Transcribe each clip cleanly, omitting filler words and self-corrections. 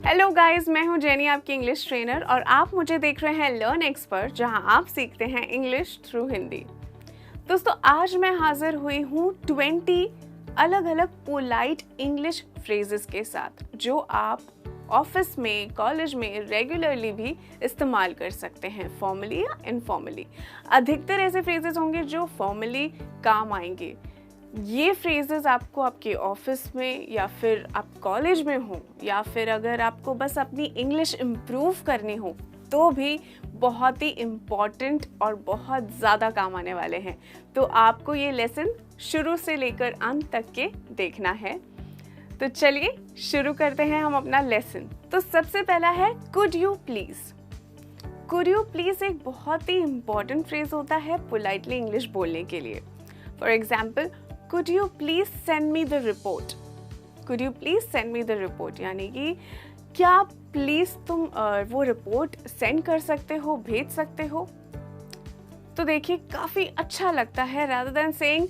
Hello guys, मैं हूं jenny, आपकी इंग्लिश ट्रेनर, और आप मुझे देख रहे हैं लर्न एक्सपर्ट, जहां आप सीखते हैं इंग्लिश थ्रू हिंदी। दोस्तों, आज मैं हाजिर हुई हूं 20 अलग अलग पोलाइट इंग्लिश फ्रेजेस के साथ, जो आप ऑफिस में, कॉलेज में रेगुलरली भी इस्तेमाल कर सकते हैं, फॉर्मली या इनफॉर्मली। अधिकतर ऐसे फ्रेजेस होंगे जो फॉर्मली काम आएंगे। ये फ्रेजेस आपको आपके ऑफिस में या फिर आप कॉलेज में हो, या फिर अगर आपको बस अपनी इंग्लिश इम्प्रूव करनी हो, तो भी बहुत ही इम्पॉर्टेंट और बहुत ज़्यादा काम आने वाले हैं। तो आपको ये लेसन शुरू से लेकर अंत तक के देखना है। तो चलिए शुरू करते हैं हम अपना लेसन। तो सबसे पहला है could you please. Could you please एक बहुत ही इम्पॉर्टेंट फ्रेज होता है पोलाइटली इंग्लिश बोलने के लिए। For example, could you please send me the report? Could you please send me the report? यानी कि क्या प्लीज़ तुम वो रिपोर्ट सेंड कर सकते हो, भेज सकते हो। तो देखिए, काफ़ी अच्छा लगता है rather than saying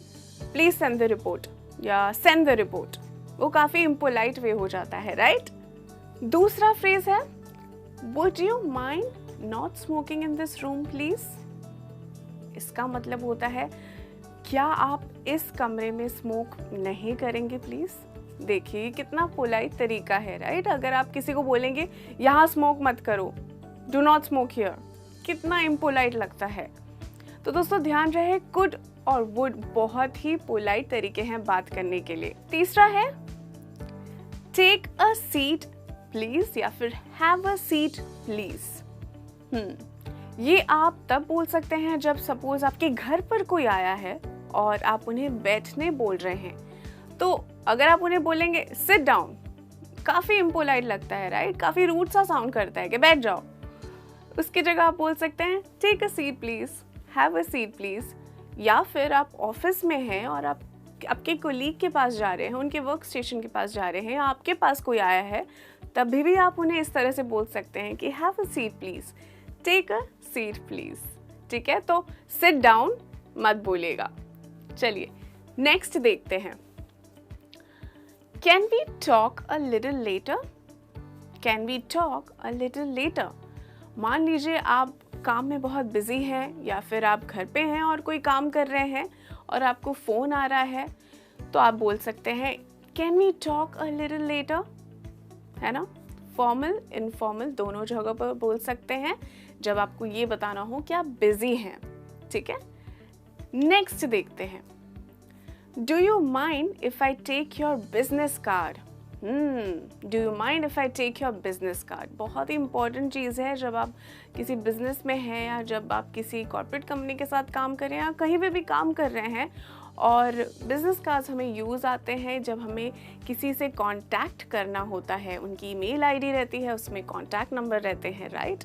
please send the report या send the report। वो काफ़ी इम्पोलाइट वे हो जाता है, राइट? दूसरा फ्रेज है would you mind not smoking in this room please? इसका मतलब होता है, क्या आप इस कमरे में स्मोक नहीं करेंगे प्लीज़। देखिए कितना पोलाइट तरीका है, राइट? अगर आप किसी को बोलेंगे यहाँ स्मोक मत करो, डू नॉट स्मोक हियर, कितना इम्पोलाइट लगता है। तो दोस्तों ध्यान रहे, कुड और वुड बहुत ही पोलाइट तरीके हैं बात करने के लिए। तीसरा है टेक अ सीट प्लीज या फिर हैव अ सीट प्लीज। ये आप तब बोल सकते हैं जब सपोज आपके घर पर कोई आया है और आप उन्हें बैठने बोल रहे हैं। तो अगर आप उन्हें बोलेंगे सिट डाउन, काफ़ी इम्पोलाइट लगता है, राइट? काफ़ी रूड सा साउंड करता है कि बैठ जाओ। उसकी जगह आप बोल सकते हैं take a seat please, have a seat please. या फिर आप ऑफिस में हैं और आप आपके कोलीग के पास जा रहे हैं, उनके वर्क स्टेशन के पास जा रहे हैं, आपके पास कोई आया है, तभी भी आप उन्हें इस तरह से बोल सकते हैं कि have a seat please, take a seat please. ठीक है, तो सिट डाउन मत बोलिएगा। चलिए नेक्स्ट देखते हैं। Can we talk a little later? Can we talk a little later? मान लीजिए आप काम में बहुत बिजी हैं, या फिर आप घर पे हैं और कोई काम कर रहे हैं और आपको फ़ोन आ रहा है, तो आप बोल सकते हैं can we talk a little later, है ना? फॉर्मल इनफॉर्मल दोनों जगह पर बोल सकते हैं जब आपको ये बताना हो कि आप बिजी हैं। ठीक है, नेक्स्ट देखते हैं। Do you mind if I take your business card? Do you mind if I take your business card बहुत ही इंपॉर्टेंट चीज़ है जब आप किसी बिजनेस में हैं, या जब आप किसी कॉर्पोरेट कंपनी के साथ काम कर रहे हैं, या कहीं पे भी काम कर रहे हैं। और बिजनेस कार्ड्स हमें यूज़ आते हैं जब हमें किसी से कांटेक्ट करना होता है। उनकी ईमेल आईडी रहती है, उसमें कांटेक्ट नंबर रहते हैं, राइट?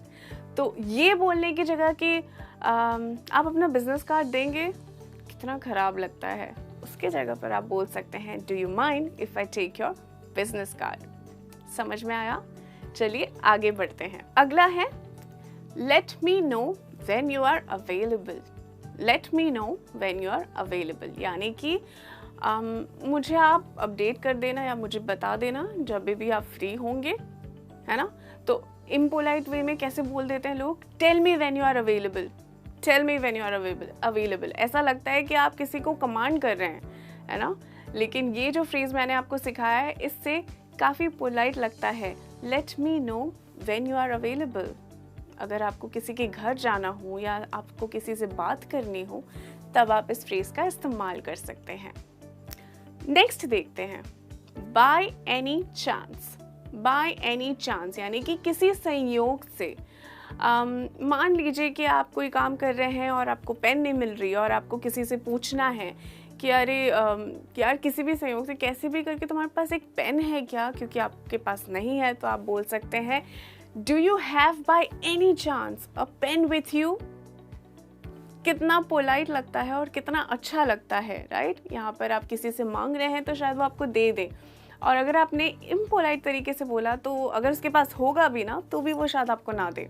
तो ये बोलने की जगह कि आप अपना बिजनेस कार्ड देंगे, कितना ख़राब लगता है, उसके जगह पर आप बोल सकते हैं do you mind if I take your business card. समझ में आया? चलिए आगे बढ़ते हैं। अगला है let me know when you are available. Let me know when you are available यानी कि मुझे आप अपडेट कर देना या मुझे बता देना जब भी आप फ्री होंगे, है ना? तो इम्पोलाइट वे में कैसे बोल देते हैं लोग, tell me when you are available, tell me when you are available. ऐसा लगता है कि आप किसी को कमांड कर रहे हैं, है ना? लेकिन ये जो फ्रेज मैंने आपको सिखाया है, इससे काफ़ी पोलाइट लगता है, let me know when you are available. अगर आपको किसी के घर जाना हो या आपको किसी से बात करनी हो, तब आप इस फ्रेज का इस्तेमाल कर सकते हैं। नेक्स्ट देखते हैं, bye any chance. Bye any chance यानी कि किसी संयोग से। मान लीजिए कि आप कोई काम कर रहे हैं और आपको पेन नहीं मिल रही, और आपको किसी से पूछना है कि अरे यार किसी भी संयोग से कैसे भी करके तुम्हारे पास एक पेन है क्या, क्योंकि आपके पास नहीं है, तो आप बोल सकते हैं do you have by any chance a pen with you. कितना पोलाइट लगता है और कितना अच्छा लगता है, राइट? यहाँ पर आप किसी से मांग रहे हैं तो शायद वो आपको दे दे, और अगर आपने इम्पोलाइट तरीके से बोला तो अगर उसके पास होगा भी ना, तो भी वो शायद आपको ना दे।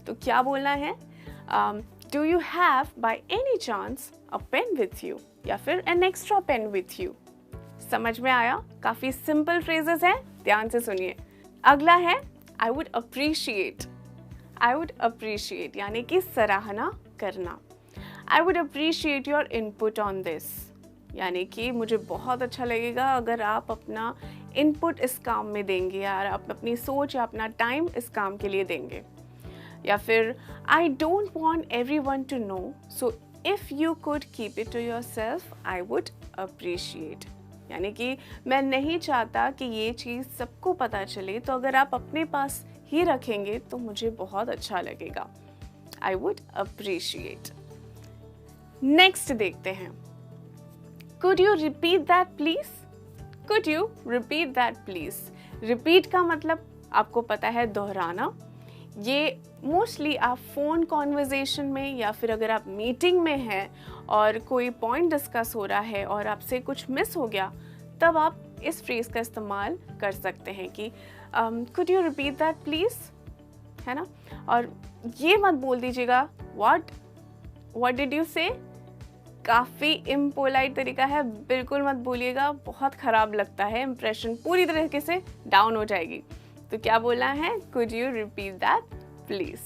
तो क्या बोलना है, do you have by any chance a pen with you, या फिर an extra pen with you. समझ में आया? काफ़ी सिंपल फ्रेजेस हैं, ध्यान से सुनिए। अगला है आई वुड अप्रिशिएट यानी कि सराहना करना। आई would appreciate your input on this, यानी कि मुझे बहुत अच्छा लगेगा अगर आप अपना इनपुट इस काम में देंगे या आप अपनी सोच या अपना टाइम इस काम के लिए देंगे। या फिर I don't want everyone to know, so if you could keep it to yourself I would appreciate, यानी कि मैं नहीं चाहता कि ये चीज़ सबको पता चले, तो अगर आप अपने पास ही रखेंगे तो मुझे बहुत अच्छा लगेगा। आई वुड अप्रिशिएट। नेक्स्ट देखते हैं, could you repeat that please? Could you repeat that please? Repeat का मतलब आपको पता है दोहराना। ये मोस्टली आप फ़ोन कॉन्वर्जेशन में या फिर अगर आप मीटिंग में हैं और कोई पॉइंट डिस्कस हो रहा है और आपसे कुछ मिस हो गया, तब आप इस फ्रेज़ का इस्तेमाल कर सकते हैं कि could you repeat that please, है ना। और ये मत बोल दीजिएगा व्हाट डिड यू से, काफ़ी इम्पोलाइट तरीका है, बिल्कुल मत बोलिएगा, बहुत ख़राब लगता है, इंप्रेशन पूरी तरीके से डाउन हो जाएगी। तो क्या बोलना है, could you repeat that please.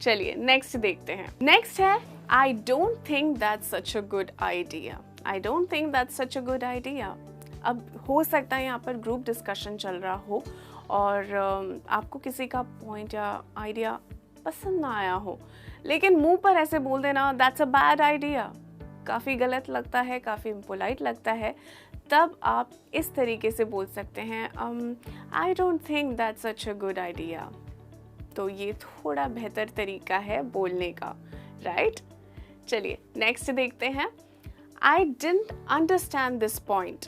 चलिए नेक्स्ट देखते हैं। नेक्स्ट है I don't think that's such a good idea. I don't think that's such a good idea. अब हो सकता है यहाँ पर ग्रुप डिस्कशन चल रहा हो और आपको किसी का पॉइंट या आइडिया पसंद ना आया हो, लेकिन मुंह पर ऐसे बोल देना दैट्स अ बैड आइडिया काफ़ी गलत लगता है, काफ़ी इम्पोलाइट लगता है। तब आप इस तरीके से बोल सकते हैं I don't think that's such a good idea. तो ये थोड़ा बेहतर तरीका है बोलने का, राइट। चलिए नेक्स्ट देखते हैं, I didn't understand this point.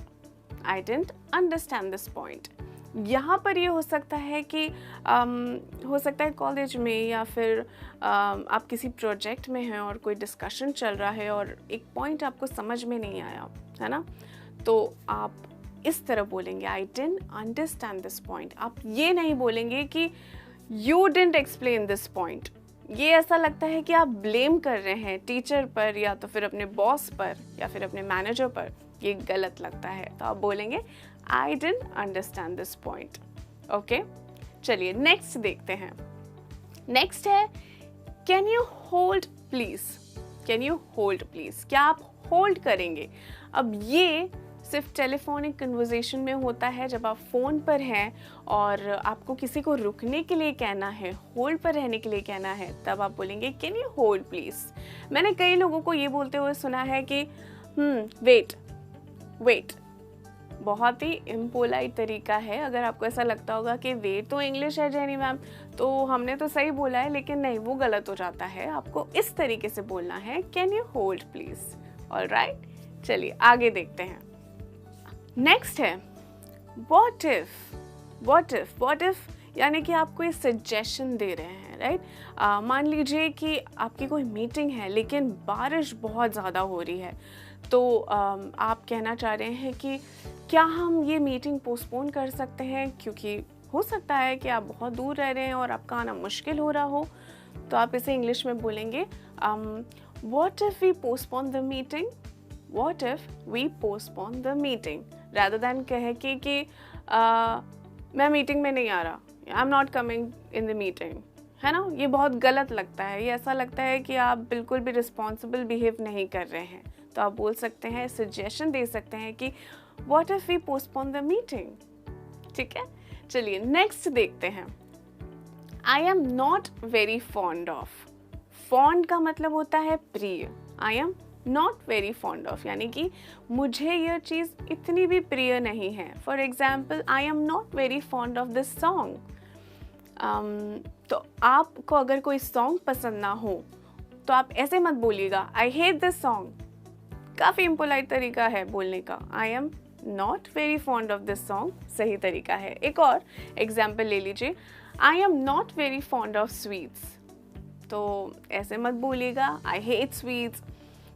I didn't understand this point. यहाँ पर ये हो सकता है कि हो सकता है कॉलेज में या फिर आप किसी प्रोजेक्ट में हैं और कोई डिस्कशन चल रहा है और एक पॉइंट आपको समझ में नहीं आया, है ना, तो आप इस तरह बोलेंगे I didn't understand this point. आप ये नहीं बोलेंगे कि you didn't explain this point. ये ऐसा लगता है कि आप ब्लेम कर रहे हैं टीचर पर या तो फिर अपने बॉस पर या फिर अपने मैनेजर पर, ये गलत लगता है। तो आप बोलेंगे I didn't understand this point. Okay, चलिए नेक्स्ट देखते हैं। नेक्स्ट है can you hold please. Can you hold please, क्या आप होल्ड करेंगे? अब ये सिर्फ टेलीफोनिक कन्वर्सेशन में होता है, जब आप फ़ोन पर हैं और आपको किसी को रुकने के लिए कहना है, होल्ड पर रहने के लिए कहना है, तब आप बोलेंगे कैन यू होल्ड प्लीज़। मैंने कई लोगों को ये बोलते हुए सुना है कि वेट। बहुत ही इम्पोलाइट तरीका है। अगर आपको ऐसा लगता होगा कि वेट तो इंग्लिश है जेनी मैम, तो हमने तो सही बोला है, लेकिन नहीं, वो गलत हो जाता है। आपको इस तरीके से बोलना है can you hold please. Alright, चलिए आगे देखते हैं। नेक्स्ट है व्हाट इफ यानी कि आप कोई सजेशन दे रहे हैं, राइट। मान लीजिए कि आपकी कोई मीटिंग है लेकिन बारिश बहुत ज़्यादा हो रही है, तो आप कहना चाह रहे हैं कि क्या हम ये मीटिंग पोस्टपोन कर सकते हैं, क्योंकि हो सकता है कि आप बहुत दूर रह रहे हैं और आपका आना मुश्किल हो रहा हो। तो आप इसे इंग्लिश में बोलेंगे what if we postpone the meeting. What if we postpone the meeting, rather than कहे कि मैं मीटिंग में नहीं आ रहा, आई am not coming in the meeting, है ना। ये बहुत गलत लगता है, ये ऐसा लगता है कि आप बिल्कुल भी रिस्पॉन्सिबल बिहेव नहीं कर रहे हैं। तो आप बोल सकते हैं, सजेशन दे सकते हैं कि what if we postpone the meeting. ठीक है, चलिए नेक्स्ट देखते हैं। I am not very fond of. Fond का मतलब होता है प्रिय। I am not very fond of यानी कि मुझे यह चीज़ इतनी भी प्रिय नहीं है। For example, I am not very fond of this song. तो आपको अगर कोई सॉन्ग पसंद ना हो तो आप ऐसे मत बोलिएगा आई हेट दिस सॉन्ग। काफ़ी इम्पोलाइट तरीका है बोलने का। आई am not very fond of this song सही तरीका है। एक और एग्जाम्पल ले लीजिए, आई am not very fond of sweets. तो ऐसे मत बोलिएगा आई हेट स्वीट्स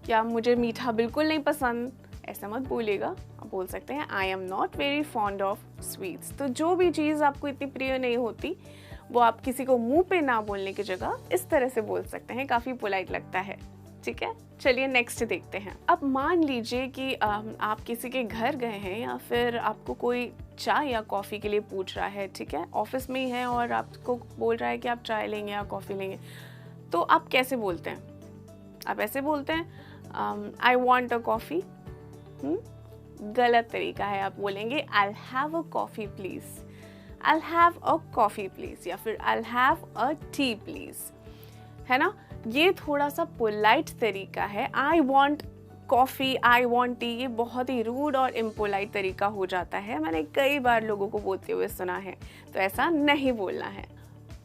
या मुझे मीठा बिल्कुल नहीं पसंद, ऐसा मत बोलिएगा। आप बोल सकते हैं I am not very fond of sweets. तो जो भी चीज़ आपको इतनी प्रिय नहीं होती वो आप किसी को मुंह पे ना बोलने की जगह इस तरह से बोल सकते हैं, काफ़ी पोलाइट लगता है। ठीक है, चलिए नेक्स्ट देखते हैं। अब मान लीजिए कि आप किसी के घर गए हैं या फिर आपको कोई चाय या कॉफ़ी के लिए पूछ रहा है, ठीक है, ऑफिस में ही है और आपको बोल रहा है कि आप चाय लेंगे या कॉफ़ी लेंगे, तो आप कैसे बोलते हैं? आप ऐसे बोलते हैं आई वॉन्ट अ कॉफ़ी। गलत तरीका है, आप बोलेंगे I have a coffee please, I have a coffee please, या फिर I have a T please, है ना। ये थोड़ा सा पोलाइट तरीका है। I want coffee, I want tea, ये बहुत ही रूड और इम्पोलाइट तरीका हो जाता है। मैंने कई बार लोगों को बोलते हुए सुना है, तो ऐसा नहीं बोलना है।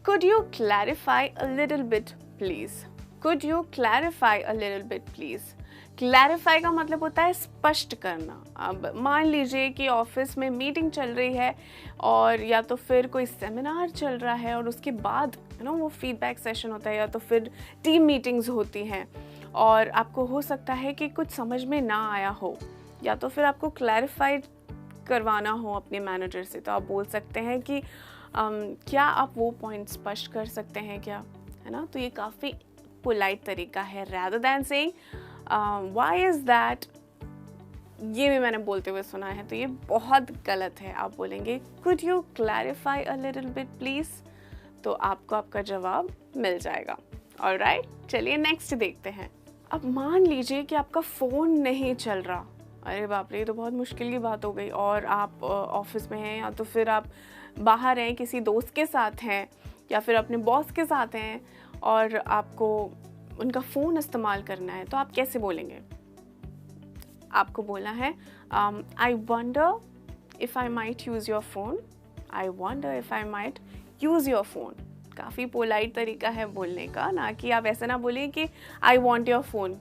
Could you clarify a little bit please? Could you clarify a little bit please? Clarify का मतलब होता है स्पष्ट करना। अब मान लीजिए कि ऑफिस में मीटिंग चल रही है और या तो फिर कोई सेमिनार चल रहा है और उसके बाद वो फीडबैक सेशन होता है या तो फिर टीम मीटिंग्स होती हैं और आपको हो सकता है कि कुछ समझ में ना आया हो या तो फिर आपको क्लैरिफाइड करवाना हो अपने मैनेजर से, तो आप बोल सकते हैं कि क्या आप वो पॉइंट स्पष्ट कर सकते हैं क्या, है ना। तो ये काफ़ी पोलाइट तरीका है। Rather than saying why is that, ये भी मैंने बोलते हुए सुना है, तो ये बहुत गलत है। आप बोलेंगे could you clarify a little bit please, तो आपको आपका जवाब मिल जाएगा। ऑलराइट, चलिए नेक्स्ट देखते हैं। अब मान लीजिए कि आपका फ़ोन नहीं चल रहा। अरे बाप रे, ये तो बहुत मुश्किल की बात हो गई। और आप ऑफिस में हैं या तो फिर आप बाहर हैं, किसी दोस्त के साथ हैं या फिर अपने बॉस के साथ हैं और आपको उनका फ़ोन इस्तेमाल करना है, तो आप कैसे बोलेंगे? आपको बोलना है आई wonder if I might use your phone, I wonder if I might use your phone. काफ़ी पोलाइट तरीका है बोलने का, ना कि आप ऐसा ना बोलें कि I want your phone,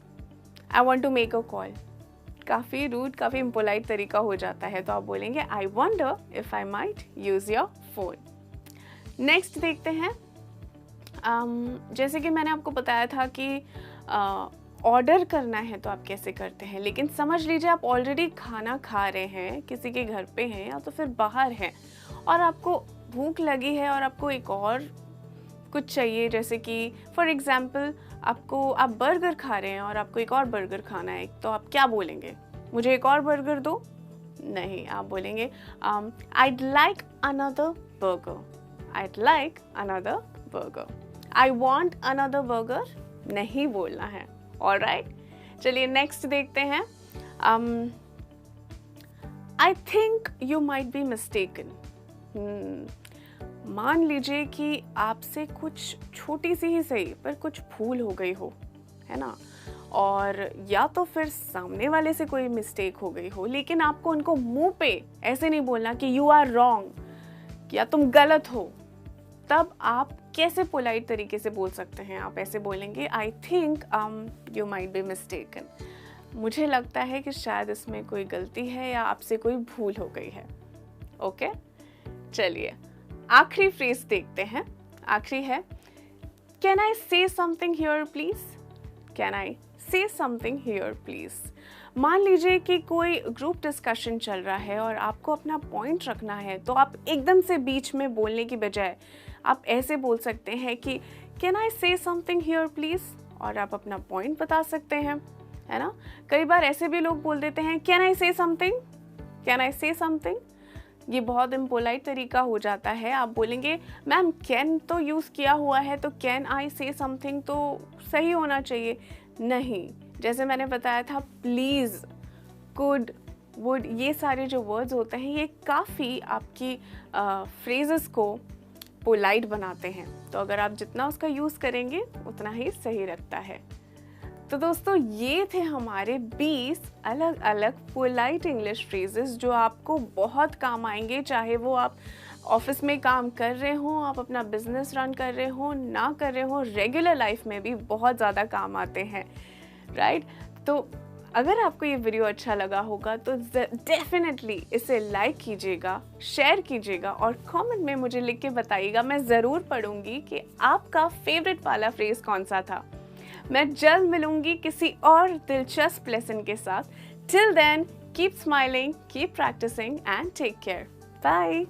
I want to make a call. काफ़ी रूड, काफ़ी इम्पोलाइट तरीका हो जाता है। तो आप बोलेंगे I wonder if I might use your phone. Next देखते हैं। जैसे कि मैंने आपको बताया था कि ऑर्डर करना है तो आप कैसे करते हैं, लेकिन समझ लीजिए आप ऑलरेडी खाना खा रहे हैं, किसी के घर पे हैं या तो फिर बाहर हैं और आपको भूख लगी है और आपको एक और कुछ चाहिए, जैसे कि फॉर एग्जाम्पल आप बर्गर खा रहे हैं और आपको एक और बर्गर खाना है, तो आप क्या बोलेंगे? मुझे एक और बर्गर दो? नहीं, आप बोलेंगे I'd like another burger, I'd like another burger, I want another burger नहीं बोलना है। ऑलराइट, चलिए नेक्स्ट देखते हैं। I think you might be mistaken। मान लीजिए कि आपसे कुछ छोटी सी ही सही पर कुछ भूल हो गई हो, है ना, और या तो फिर सामने वाले से कोई मिस्टेक हो गई हो, लेकिन आपको उनको मुंह पे ऐसे नहीं बोलना कि यू आर रॉन्ग या तुम गलत हो। तब आप कैसे पोलाइट तरीके से बोल सकते हैं? आप ऐसे बोलेंगे I think you might be mistaken, मुझे लगता है कि शायद इसमें कोई गलती है या आपसे कोई भूल हो गई है। ओके, चलिए आखिरी फ्रेज देखते हैं। आखिरी है कैन आई से something here please, can I से समथिंग हियर प्लीज। मान लीजिए कि कोई ग्रुप डिस्कशन चल रहा है और आपको अपना पॉइंट रखना है, तो आप एकदम से बीच में बोलने की बजाय आप ऐसे बोल सकते हैं कि कैन आई से समथिंग हियर प्लीज, और आप अपना पॉइंट बता सकते हैं, है ना। कई बार ऐसे भी लोग बोल देते हैं कैन आई से समथिंग, कैन आई से समथिंग। ये बहुत इम्पोलाइट तरीका हो जाता है। आप बोलेंगे मैम कैन तो यूज़ किया हुआ है, तो कैन आई से समथिंग तो सही होना चाहिए। नहीं, जैसे मैंने बताया था प्लीज़, कुड, वुड, ये सारे जो वर्ड्स होते हैं ये काफ़ी आपकी फ्रेजेस को पोलाइट बनाते हैं। तो अगर आप जितना उसका यूज़ करेंगे उतना ही सही रखता है। तो दोस्तों ये थे हमारे 20 अलग अलग पोलाइट इंग्लिश फ्रेजेस जो आपको बहुत काम आएंगे, चाहे वो आप ऑफिस में काम कर रहे हों, आप अपना बिजनेस रन कर रहे हों, ना कर रहे हों, रेगुलर लाइफ में भी बहुत ज़्यादा काम आते हैं, राइट। तो अगर आपको ये वीडियो अच्छा लगा होगा तो डेफिनेटली इसे लाइक कीजिएगा, शेयर कीजिएगा और कमेंट में मुझे लिख के बताइएगा। मैं ज़रूर पढ़ूंगी कि आपका फेवरेट वाला फ्रेज़ कौन सा था। मैं जल्द मिलूंगी किसी और दिलचस्प लेसन के साथ। Till then keep smiling, keep practising and take care. Bye.